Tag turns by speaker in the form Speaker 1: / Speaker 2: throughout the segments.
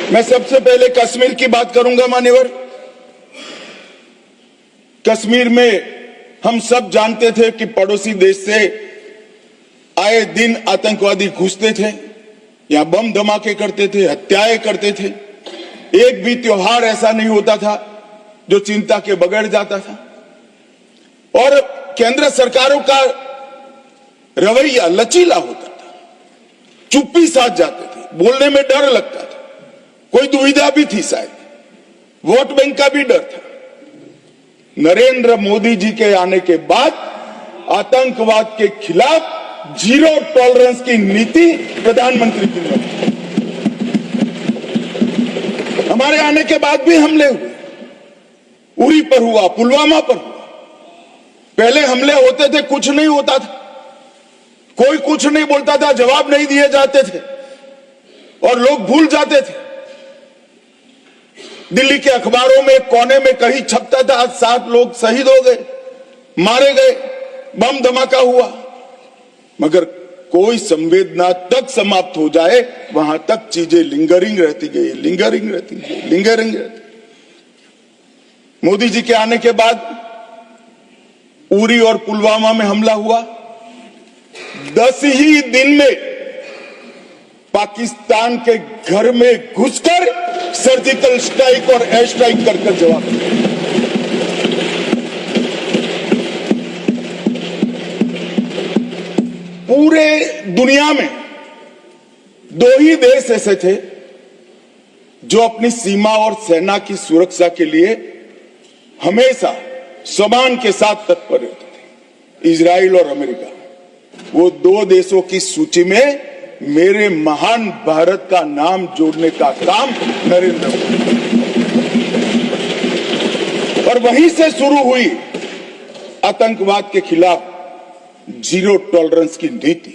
Speaker 1: मैं सबसे पहले कश्मीर की बात करूंगा मान्यवर। कश्मीर में हम सब जानते थे कि पड़ोसी देश से आए दिन आतंकवादी घुसते थे, यहां बम धमाके करते थे, हत्याएं करते थे। एक भी त्योहार ऐसा नहीं होता था जो चिंता के बगैर जाता था। और केंद्र सरकारों का रवैया लचीला होता था, चुप्पी साध जाते थे, बोलने में डर लगता था, कोई दुविधा भी थी, शायद वोट बैंक का भी डर था। नरेंद्र मोदी जी के आने के बाद आतंकवाद के खिलाफ जीरो टॉलरेंस की नीति प्रधानमंत्री की ने। हमारे आने के बाद भी हमले हुए, उरी पर हुआ, पुलवामा पर हुआ। पहले हमले होते थे, कुछ नहीं होता था, कोई कुछ नहीं बोलता था, जवाब नहीं दिए जाते थे और लोग भूल जाते थे। दिल्ली के अखबारों में कोने में कहीं छपता था, आज 7 लोग शहीद हो गए, मारे गए, बम धमाका हुआ। मगर कोई संवेदना तक समाप्त हो जाए वहां तक चीजें लिंगरिंग रहती गई, लिंगरिंग रहती गई, लिंगरिंग रहती। मोदी जी के आने के बाद उरी और पुलवामा में हमला हुआ। 10 ही दिन में पाकिस्तान के घर में घुसकर सर्जिकल स्ट्राइक और एयर स्ट्राइक कर जवाब दिया। पूरे दुनिया में 2 ही देश ऐसे थे जो अपनी सीमा और सेना की सुरक्षा के लिए हमेशा सम्मान के साथ तत्पर रहते थे, इजराइल और अमेरिका। वो 2 देशों की सूची में मेरे महान भारत का नाम जोड़ने का काम नरेंद्र मोदी, और वहीं से शुरू हुई आतंकवाद के खिलाफ जीरो टॉलरेंस की नीति।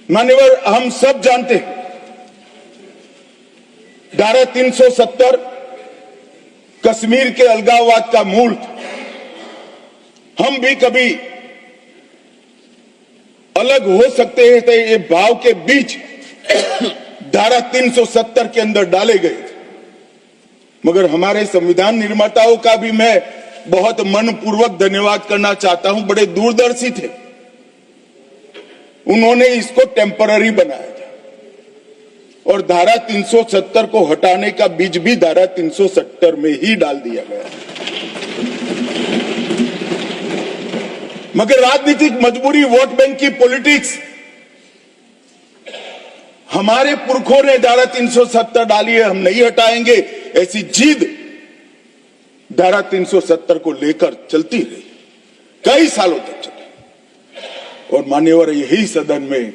Speaker 1: मान्यवर, हम सब जानते हैं धारा 370 कश्मीर के अलगाववाद का मूल था। हम भी कभी अलग हो सकते हैं तो ये भाव के बीच धारा 370 के अंदर डाले गए थे। मगर हमारे संविधान निर्माताओं का भी मैं बहुत मनपूर्वक धन्यवाद करना चाहता हूं, बड़े दूरदर्शी थे। उन्होंने इसको टेम्पररी बनाया था और धारा 370 को हटाने का बीज भी धारा 370 में ही डाल दिया गया। मगर राजनीतिक मजबूरी, वोट बैंक की पॉलिटिक्स, हमारे पुरखों ने धारा 370 डाली है, हम नहीं हटाएंगे, ऐसी जिद धारा 370 को लेकर चलती रही, कई सालों तक चली। और मान्यवर, यही सदन में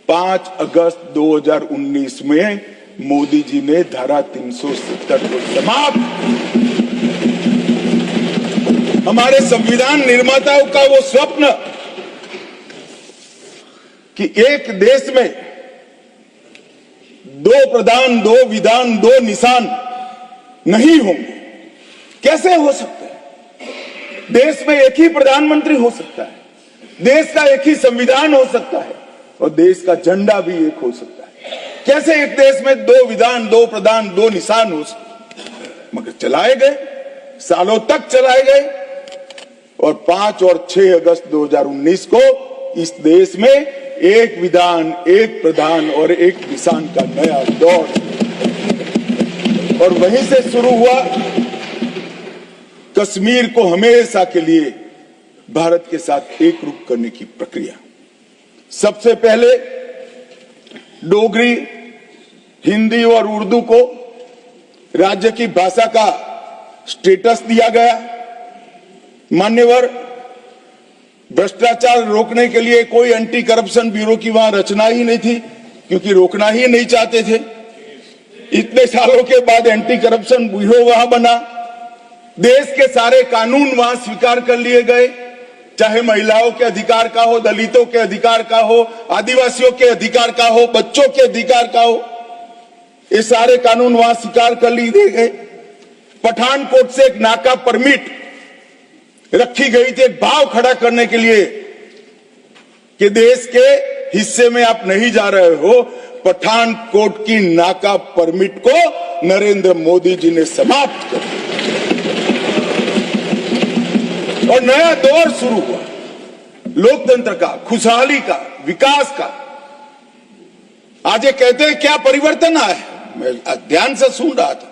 Speaker 1: 5 अगस्त 2019 में मोदी जी ने धारा 370 को समाप्त। हमारे संविधान निर्माताओं का वो स्वप्न कि एक देश में 2 प्रधान, 2 विधान, 2 निशान नहीं होंगे, कैसे हो सकता है? देश में एक ही प्रधानमंत्री हो सकता है, देश का एक ही संविधान हो सकता है और देश का झंडा भी एक हो सकता है। कैसे एक देश में 2 विधान, 2 प्रधान, 2 निशान हो सकते? मगर चलाए गए, सालों तक चलाए गए और 5 और 6 अगस्त 2019 को इस देश में एक विधान, एक प्रधान और एक निशान का नया दौर, और वहीं से शुरू हुआ कश्मीर को हमेशा के लिए भारत के साथ एकरूप करने की प्रक्रिया। सबसे पहले डोगरी, हिंदी और उर्दू को राज्य की भाषा का स्टेटस दिया गया। मान्यवर, भ्रष्टाचार रोकने के लिए कोई एंटी करप्शन ब्यूरो की वहां रचना ही नहीं थी, क्योंकि रोकना ही नहीं चाहते थे। इतने सालों के बाद एंटी करप्शन ब्यूरो वहां बना। देश के सारे कानून वहां स्वीकार कर लिए गए, चाहे महिलाओं के अधिकार का हो, दलितों के अधिकार का हो, आदिवासियों के अधिकार का हो, बच्चों के अधिकार का हो, ये सारे कानून वहां स्वीकार कर लिए गए। पठानकोट से एक नाका परमिट रखी गई थी, एक भाव खड़ा करने के लिए कि देश के हिस्से में आप नहीं जा रहे हो, पठानकोट की नाका परमिट को नरेंद्र मोदी जी ने समाप्त कर दिया और नया दौर शुरू हुआ लोकतंत्र का, खुशहाली का, विकास का। आज ये कहते हैं क्या परिवर्तन आया है? मैं ध्यान से सुन रहा था,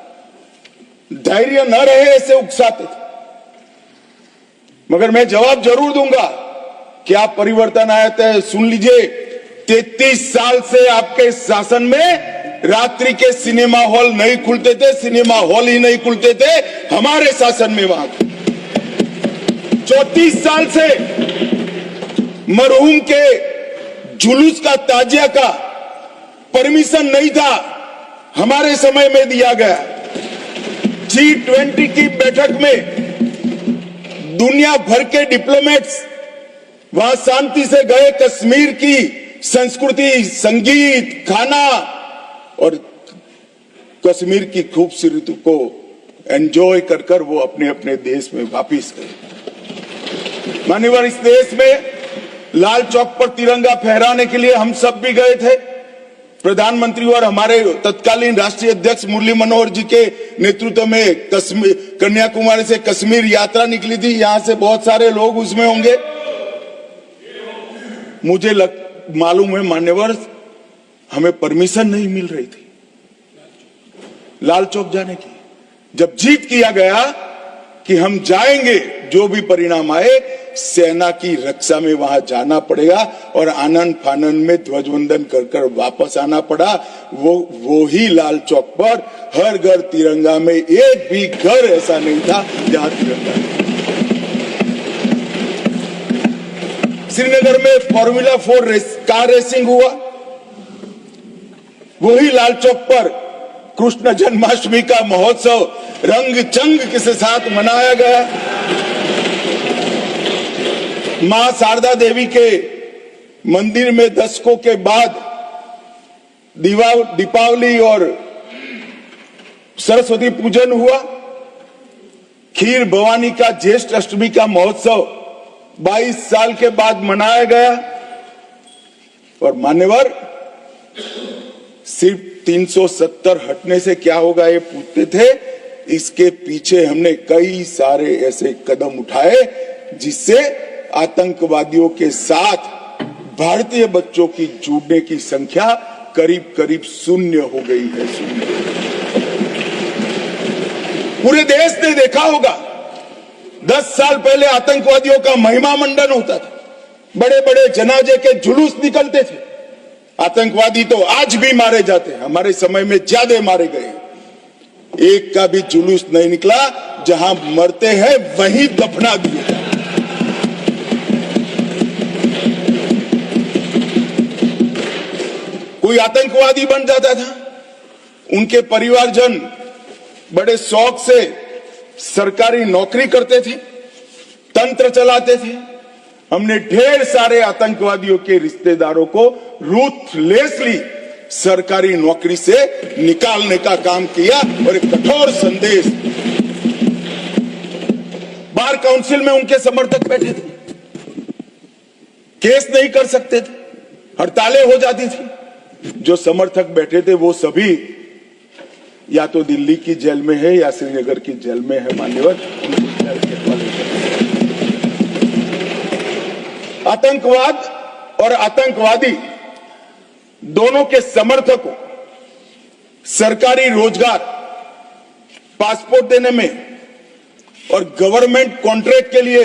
Speaker 1: धैर्य न रहे ऐसे उकसाते थे, मगर मैं जवाब जरूर दूंगा। क्या परिवर्तन आया था सुन लीजिए। 33 साल से आपके शासन में रात्रि के सिनेमा हॉल नहीं खुलते थे, सिनेमा हॉल ही नहीं खुलते थे हमारे शासन में। वहां 34 साल से मरहूम के जुलूस का, ताजिया का परमिशन नहीं था, हमारे समय में दिया गया। G20 की बैठक में दुनिया भर के डिप्लोमेट्स वहां शांति से गए। कश्मीर की संस्कृति, संगीत, खाना और कश्मीर की खूबसूरती को एंजॉय कर कर वो अपने अपने देश में वापिस गए। मान्यवर, इस देश में लाल चौक पर तिरंगा फहराने के लिए हम सब भी गए थे। प्रधानमंत्री और हमारे तत्कालीन राष्ट्रीय अध्यक्ष मुरली मनोहर जी के नेतृत्व में कन्याकुमारी से कश्मीर यात्रा निकली थी। यहां से बहुत सारे लोग उसमें होंगे। मुझे मालूम है मान्यवर, हमें परमिशन नहीं मिल रही थी लाल चौक जाने की। जब जीत किया गया कि हम जाएंगे, जो भी परिणाम आए, सेना की रक्षा में वहां जाना पड़ेगा और आनंद फानन में ध्वजवंदन कर कर वापस आना पड़ा। वो ही लाल चौक पर हर घर तिरंगा में, एक भी घर ऐसा नहीं था जहां तिरंगा नहीं। श्रीनगर में फॉर्मूला 4 कार रेसिंग हुआ, वही लाल चौक पर कृष्ण जन्माष्टमी का महोत्सव रंग चंग के साथ मनाया गया। मां शारदा देवी के मंदिर में दशकों के बाद दीपावली और सरस्वती पूजन हुआ। खीर भवानी का ज्येष्ठ अष्टमी का महोत्सव 22 साल के बाद मनाया गया। और मान्यवर, सिर्फ 370 हटने से क्या होगा ये पूछते थे। इसके पीछे हमने कई सारे ऐसे कदम उठाए जिससे आतंकवादियों के साथ भारतीय बच्चों की जुड़ने की संख्या करीब करीब 0 हो गई है। पूरे देश ने देखा होगा, 10 साल पहले आतंकवादियों का महिमा मंडन होता था, बड़े बड़े जनाजे के जुलूस निकलते थे। आतंकवादी तो आज भी मारे जाते हैं, हमारे समय में ज्यादा मारे गए। एक का भी जुलूस नहीं निकला, जहां मरते हैं वहीं दफना दिए जाते। कोई आतंकवादी बन जाता था, उनके परिवारजन बड़े शौक से सरकारी नौकरी करते थे, तंत्र चलाते थे। हमने ढेर सारे आतंकवादियों के रिश्तेदारों को रूथलेसली सरकारी नौकरी से निकालने का काम किया और एक कठोर संदेश। बार काउंसिल में उनके समर्थक बैठे थे, केस नहीं कर सकते थे, हड़तालें हो जाती थी। जो समर्थक बैठे थे वो सभी या तो दिल्ली की जेल में है या श्रीनगर की जेल में है। मान्यवर, आतंकवाद और आतंकवादी दोनों के समर्थकों सरकारी रोजगार, पासपोर्ट देने में और गवर्नमेंट कॉन्ट्रैक्ट के लिए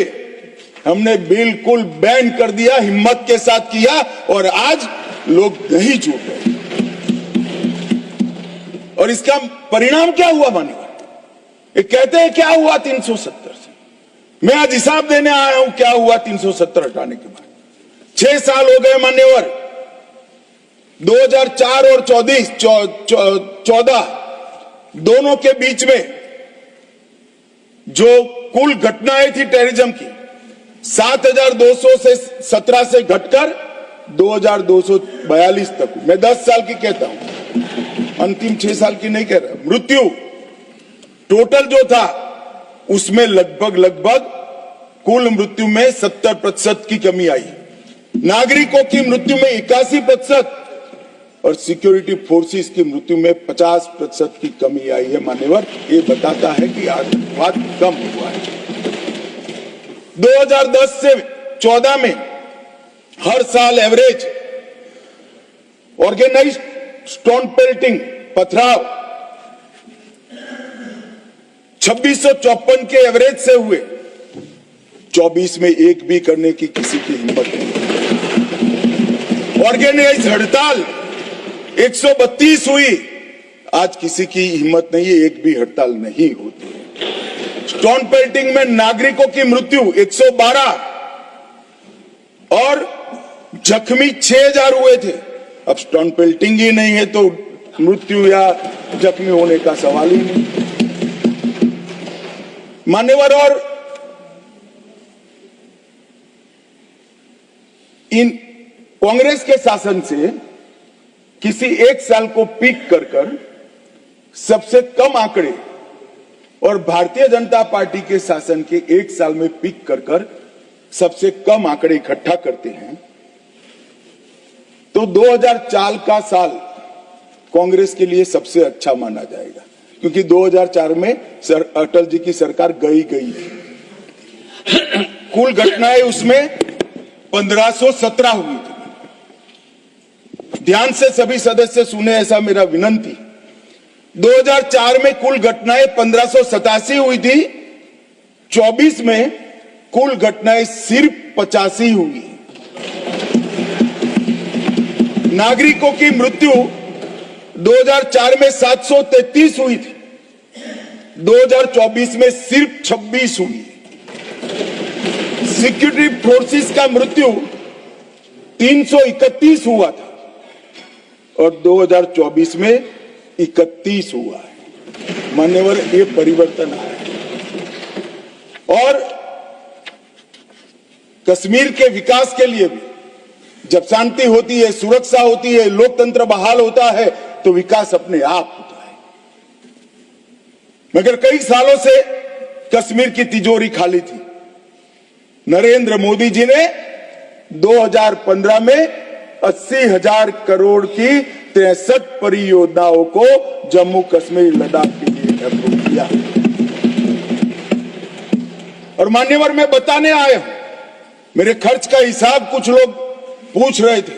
Speaker 1: हमने बिल्कुल बैन कर दिया, हिम्मत के साथ किया और आज लोग नहीं जुड़ रहे। और इसका परिणाम क्या हुआ मान्यवर? ये कहते हैं क्या हुआ 370 से। मैं आज हिसाब देने आया हूं क्या हुआ 370 हटाने के बाद। 6 साल हो गए मान्यवर। 2004 और 14 दोनों के बीच में जो कुल घटनाएं थी टेररिज्म की, 7200 से 17 से घटकर 2242 तक। मैं 10 साल की कहता हूं, अंतिम 6 साल की नहीं कह रहा। मृत्यु टोटल जो था उसमें लगभग कुल मृत्यु में 70% की कमी आई। नागरिकों की मृत्यु में 81%, और सिक्योरिटी फोर्सेस की मृत्यु में 50% की कमी आई है। मान्यवर, ये बताता है कि आतंकवाद कम हुआ है। 2010 से 14 में हर साल एवरेज ऑर्गेनाइज्ड स्टोन पेल्टिंग पथराव 2654 के एवरेज से हुए। 24 में एक भी करने की किसी की हिम्मत नहीं। ऑर्गेनाइज्ड हड़ताल 132 हुई, आज किसी की हिम्मत नहीं है, एक भी हड़ताल नहीं होती है। स्टोन पेल्टिंग में नागरिकों की मृत्यु 112 और जख्मी 6000 हुए थे। अब स्टोन पेल्टिंग ही नहीं है तो मृत्यु या जख्मी होने का सवाल ही नहीं। मान्यवर, और इन कांग्रेस के शासन से किसी एक साल को पीक कर सबसे कम आंकड़े और भारतीय जनता पार्टी के शासन के एक साल में पीक कर सबसे कम आंकड़े इकट्ठा करते हैं तो 2004 का साल कांग्रेस के लिए सबसे अच्छा माना जाएगा, क्योंकि 2004 में अटल जी की सरकार गई थी। कुल घटनाएं उसमें 1517 हुई थी। ध्यान से सभी सदस्य सुने, ऐसा मेरा विनंती। 2004 में कुल घटनाएं 1587 हुई थी, 24 में कुल घटनाएं सिर्फ 85 हुई। नागरिकों की मृत्यु 2004 में 733 हुई थी, 2024 में सिर्फ 26 हुई। सिक्योरिटी फोर्सेस का मृत्यु 331 हुआ था और 2024 में 31 हुआ है। मान्यवर, ये परिवर्तन आया है। और कश्मीर के विकास के लिए भी जब शांति होती है, सुरक्षा होती है, लोकतंत्र बहाल होता है तो विकास अपने आप होता है। मगर कई सालों से कश्मीर की तिजोरी खाली थी। नरेंद्र मोदी जी ने 2015 में 80,000 करोड़ की 63 परियोजनाओं को जम्मू कश्मीर लद्दाख के लिए अप्रूव किया। और मान्यवर, मैं बताने आया हूं, मेरे खर्च का हिसाब कुछ लोग पूछ रहे थे।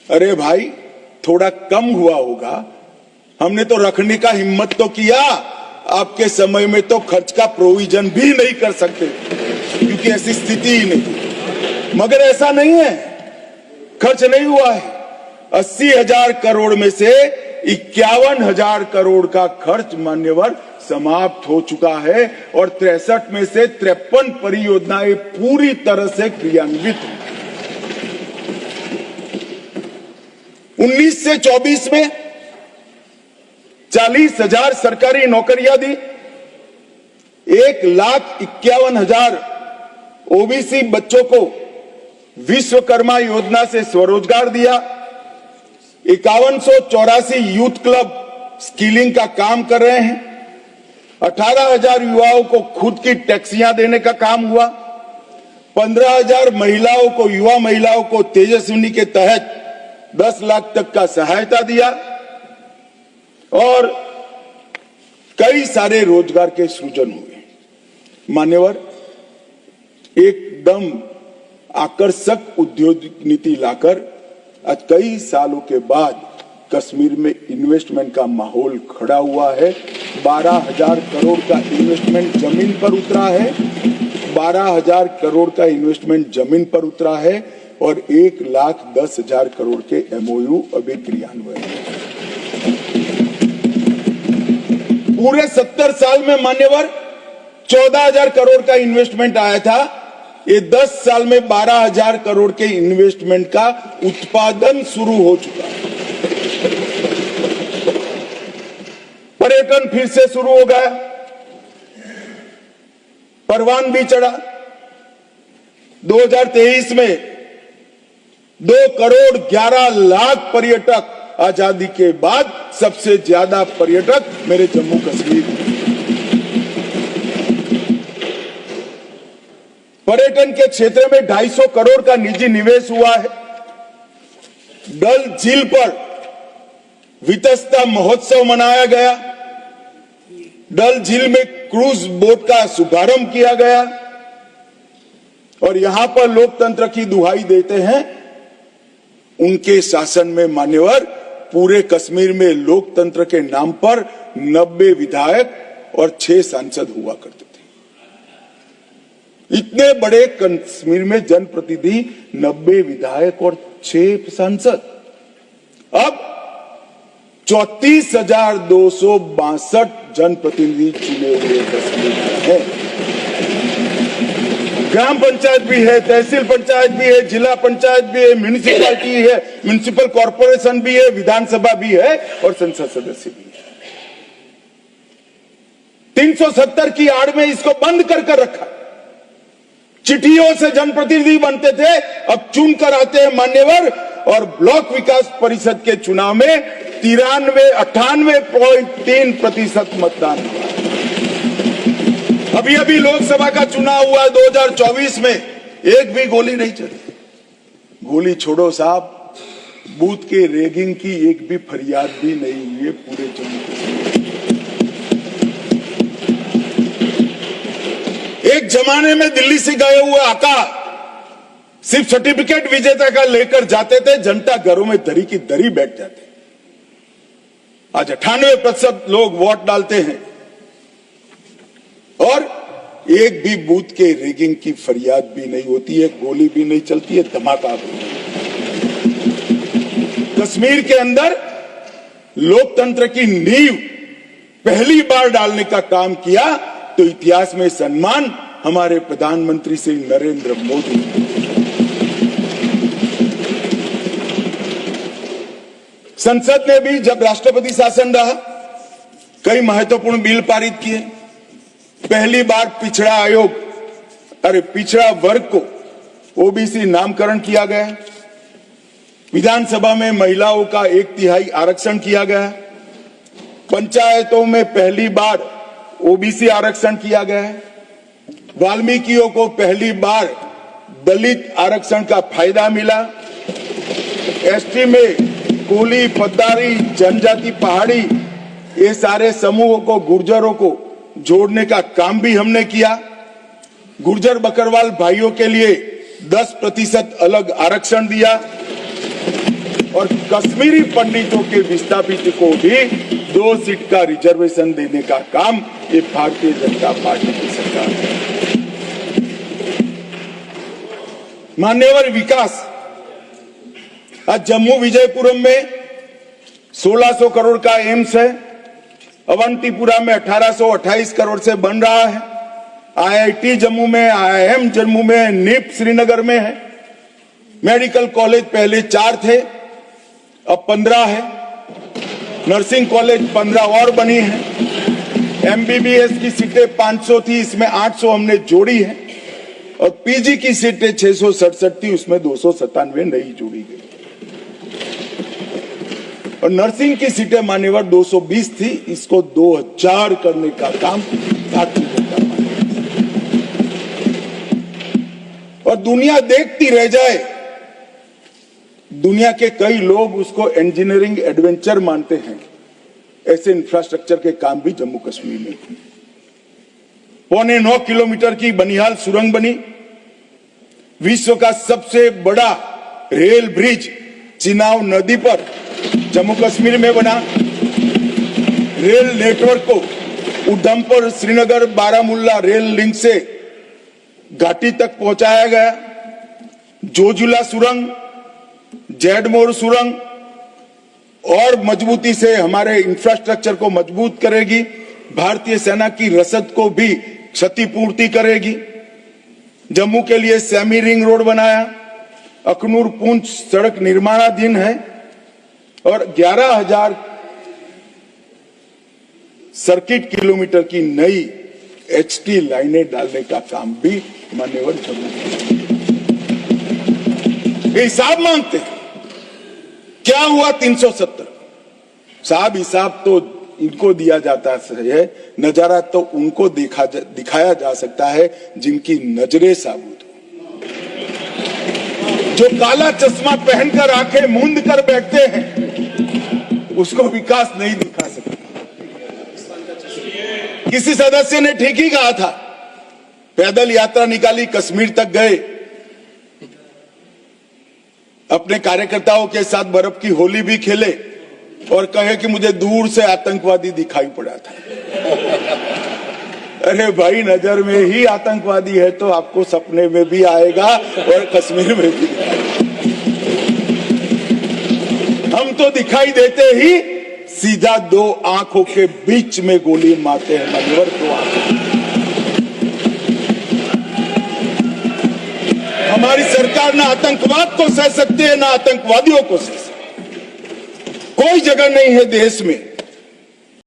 Speaker 1: अरे भाई, थोड़ा कम हुआ होगा, हमने तो रखने का हिम्मत तो किया। आपके समय में तो खर्च का प्रोविजन भी नहीं कर सकते क्योंकि ऐसी स्थिति ही नहीं। मगर ऐसा नहीं है, खर्च नहीं हुआ है। 80,000 करोड़ में से 51,000 करोड़ का खर्च मान्यवर समाप्त हो चुका है और 63 में से 53 परियोजनाएं पूरी तरह से क्रियान्वित हैं। 19 से 24 में 40,000 सरकारी नौकरियां दी, 1,51,000 ओबीसी बच्चों को विश्वकर्मा योजना से स्वरोजगार दिया, 5184 यूथ क्लब स्किलिंग का काम कर रहे हैं, 18,000 युवाओं को खुद की टैक्सियां देने का काम हुआ, 15,000 महिलाओं को, युवा महिलाओं को तेजस्विनी के तहत 10 लाख तक का सहायता दिया और कई सारे रोजगार के सृजन हुए। मान्यवर, एकदम आकर्षक औद्योगिक नीति लाकर आज कई सालों के बाद कश्मीर में इन्वेस्टमेंट का माहौल खड़ा हुआ है। 12,000 करोड़ का इन्वेस्टमेंट जमीन पर उतरा है, 12,000 करोड़ का इन्वेस्टमेंट जमीन पर उतरा है और 1,10,000 करोड़ के एमओयू अभी क्रियान्वयन है। पूरे 70 साल में मान्यवर 14,000 करोड़ का इन्वेस्टमेंट आया था। ये 10 साल में 12,000 करोड़ के इन्वेस्टमेंट का उत्पादन शुरू हो चुका है। पर्यटन फिर से शुरू हो गया, परवान भी चढ़ा। 2023 में 2 करोड़ 11 लाख पर्यटक, आजादी के बाद सबसे ज्यादा पर्यटक मेरे जम्मू कश्मीर में। पर्यटन के क्षेत्र में 250 करोड़ का निजी निवेश हुआ है। डल झील पर वितस्ता महोत्सव मनाया गया। डल झील में क्रूज बोट का शुभारंभ किया गया और यहां पर लोकतंत्र की दुहाई देते हैं। उनके शासन में मान्यवर पूरे कश्मीर में लोकतंत्र के नाम पर 90 विधायक और 6 सांसद हुआ करते थे। इतने बड़े कश्मीर में जनप्रतिनिधि 90 विधायक और 6 सांसद। अब 34,262 जनप्रतिनिधि चुने हुए कश्मीर में हैं। ग्राम पंचायत भी है, तहसील पंचायत भी है, जिला पंचायत भी है, म्यूनिसिपैलिटी है, म्यूनिसिपल कॉर्पोरेशन भी है, विधानसभा भी है और संसद सदस्य भी है। 370 की आड़ में इसको बंद कर रखा। चिट्ठियों से जनप्रतिनिधि बनते थे, अब चुन कर आते हैं मान्यवर। और ब्लॉक विकास परिषद के चुनाव में 98.3% मतदान हुआ। अभी अभी लोकसभा का चुनाव हुआ 2024 में, एक भी गोली नहीं चली। गोली छोड़ो साहब, बूथ के रैगिंग की एक भी फरियाद भी नहीं हुई है पूरे जम्मू कश्मीर। एक जमाने में दिल्ली से गए हुए आका सिर्फ सर्टिफिकेट विजेता का लेकर जाते थे, जनता घरों में दरी की दरी बैठ जाते। आज 98% लोग वोट डालते हैं और एक भी बूथ के रैगिंग की फरियाद भी नहीं होती है, गोली भी नहीं चलती है, धमाका भी नहीं। कश्मीर के अंदर लोकतंत्र की नींव पहली बार डालने का काम किया तो इतिहास में सम्मान हमारे प्रधानमंत्री श्री नरेंद्र मोदी। संसद ने भी जब राष्ट्रपति शासन रहा कई महत्वपूर्ण बिल पारित किए। पहली बार पिछड़ा वर्ग को ओबीसी नामकरण किया गया। विधानसभा में महिलाओं का 1/3 आरक्षण किया गया। पंचायतों में पहली बार ओबीसी आरक्षण किया गया है। वाल्मीकियों को पहली बार दलित आरक्षण का फायदा मिला। एसटी में कोली, पद्दारी, जनजाति, पहाड़ी ये सारे समूहों को, गुर्जरों को जोड़ने का काम भी हमने किया। गुर्जर बकरवाल भाइयों के लिए 10% अलग आरक्षण दिया और कश्मीरी पंडितों के विस्थापित को भी 2 सीट का रिजर्वेशन देने का काम ये भारतीय जनता पार्टी की सरकार है। मान्यवर विकास, आज जम्मू विजयपुरम में 1600 करोड़ का एम्स है। अवंतीपुरा में 1828 करोड़ से बन रहा है। आईआईटी जम्मू में, आईआईएम जम्मू में, निप श्रीनगर में है। मेडिकल कॉलेज पहले 4 थे, अब 15 है। नर्सिंग कॉलेज 15 और बनी है। एमबीबीएस की सीटें 500 थी, इसमें 800 हमने जोड़ी है और पीजी की सीटें 667 थी, उसमें 297 नई जोड़ी गई। और नर्सिंग की सीटें मान्यवर 220 थी, इसको 2000 करने का काम भारतीय जनता पार्टी। और दुनिया देखती रह जाए। दुनिया के कई लोग उसको इंजीनियरिंग एडवेंचर मानते हैं। ऐसे इंफ्रास्ट्रक्चर के काम भी जम्मू कश्मीर में हुए। 9.25 किलोमीटर की बनिहाल सुरंग बनी। विश्व का सबसे बड़ा रेल ब्रिज चिनाब नदी पर जम्मू कश्मीर में बना। रेल नेटवर्क को उधमपुर, श्रीनगर, बारामुल्ला रेल लिंक से घाटी तक पहुंचाया गया। जोजिला सुरंग, जैडमोर सुरंग और मजबूती से हमारे इंफ्रास्ट्रक्चर को मजबूत करेगी। भारतीय सेना की रसद को भी क्षतिपूर्ति करेगी। जम्मू के लिए सेमी रिंग रोड बनाया। अखनूर पुंछ सड़क निर्माणाधीन है और 11,000 सर्किट किलोमीटर की नई एचटी लाइनें डालने का काम भी मान्यवर जम्मू हिसाब मांगते हैं। क्या हुआ 370? साहब हिसाब तो इनको दिया जाता है, नजारा तो उनको दिखाया जा सकता है जिनकी नजरें साबुत हो। जो काला चश्मा पहनकर आंखें मूंद कर बैठते हैं, उसको विकास नहीं दिखा सकते। किसी सदस्य ने ठीक ही कहा था, पैदल यात्रा निकाली, कश्मीर तक गए, अपने कार्यकर्ताओं के साथ बर्फ की होली भी खेले और कहे कि मुझे दूर से आतंकवादी दिखाई पड़ा था। अरे भाई, नजर में ही आतंकवादी है तो आपको सपने में भी आएगा और कश्मीर में भी आएगा। हम तो दिखाई देते ही सीधा दो आंखों के बीच में गोली मारते हैं, मनोहर, दो आंखों। हमारी सरकार ना आतंकवाद को सह सकती है, ना आतंकवादियों को सह सकती है। कोई जगह नहीं है देश में